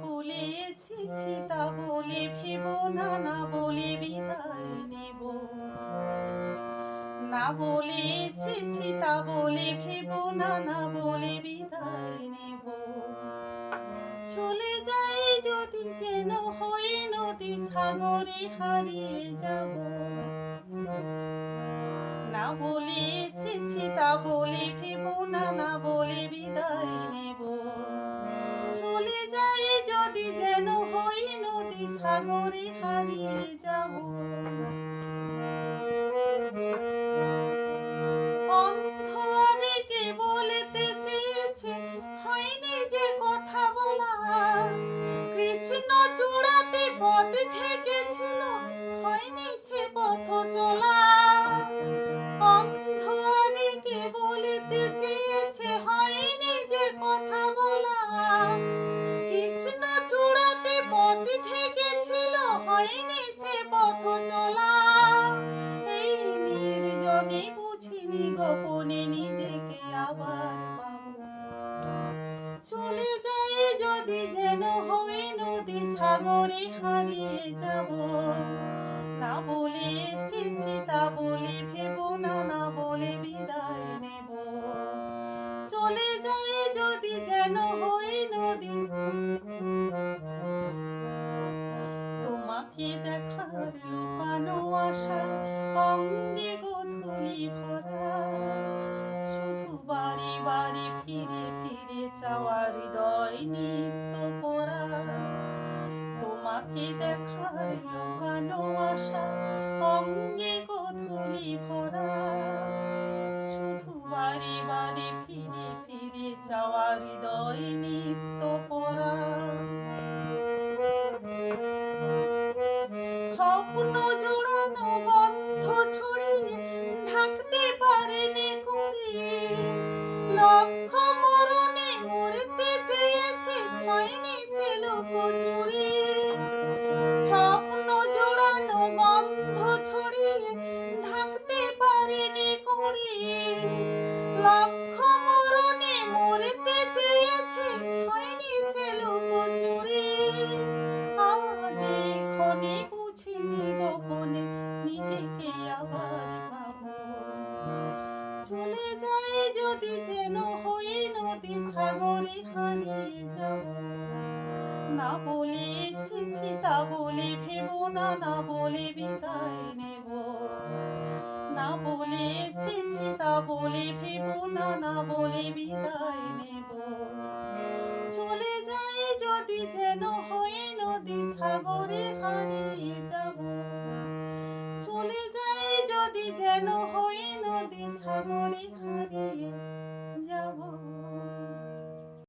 বলে এসেছি তা বলে ভেব না, না বলে বিদায় নেব। না বলে এসেছি তা বলে ভেব না, না বলে বিদায় নেব। চলে যাই যদি যেন হয়ে নদী সাগরে হারিয়ে যাব। না বলে এসেছি তা বলে ভেব না, না বলে বিদায় নেব। চলে যাই যদি যেন হই নদী সাগরে হারিয়ে যাব। অন্ধ আবেগে বলতে চেয়েছে হয়নি যে কথা বলা। কৃষ্ণ চূড়াতে পথ ঠেকেছিল হয়নি সে পথ চলা। অন্ধ আবেগে বলতে চেয়েছে হয়নি যে কথা বলা। কৃষ্ণ চূড়াতে পথ ঠেকেছিল হয়নি সে পথ চলা। এই নির্জনে বুঝিনি গোপনে নিজেকে আবার পাবো। চলে যাই যদি যেন হয়ে নদী সাগরে হারিয়ে যাব। না বলে এসেছি তা বলে ভেব না, না বলে বিদায় নেব। চলে যাই যদি যেন হই নদী। তোমাকে দেখার লুকানো আশা অঙ্গে গোধূলি ভরা। শুধু বারে বারে ফিরে ফিরে চাওয়া হৃদয় নিত্য পরা। তোমাকে দেখার লুকানো আশা অঙ্গে গোধূলি ভরা। শুধু বারে বারে ফিরে ফিরে চাওয়া হৃদয় নিত্য পরা। স্বপ্ন জোড়ানো গন্ধ ছড়িয়ে ঢাকতে পারেনি কুড়িয়ে। লক্ষ মরণে মরতে চেয়েছে সয়নি সে লুকোচুরি। স্বপ্ন জোড়ানো গন্ধ ছড়িয়ে ঢাকতে পারেনি কুড়িয়ে। লক্ষ মরণে মরতে চেয়েছে সয়নি সে লুকোচুরি। আজ এখনই বুঝিনি গোপনে নিজেকে আবার পাবো। চলে যাই যদি যেন হই নদী সাগরে হারিয়ে যাব। না বলে এসেছি তা বলে ভেব না, না বলে বিদায় নেব। না বলে এসেছি তা বলে ভেব না, না বলে বিদায় নেব। চলে যাই যদি যেন হই নদী সাগরে হারিয়ে যাব। চলে যাই যদি যেন হই নদী সাগরে হারিয়ে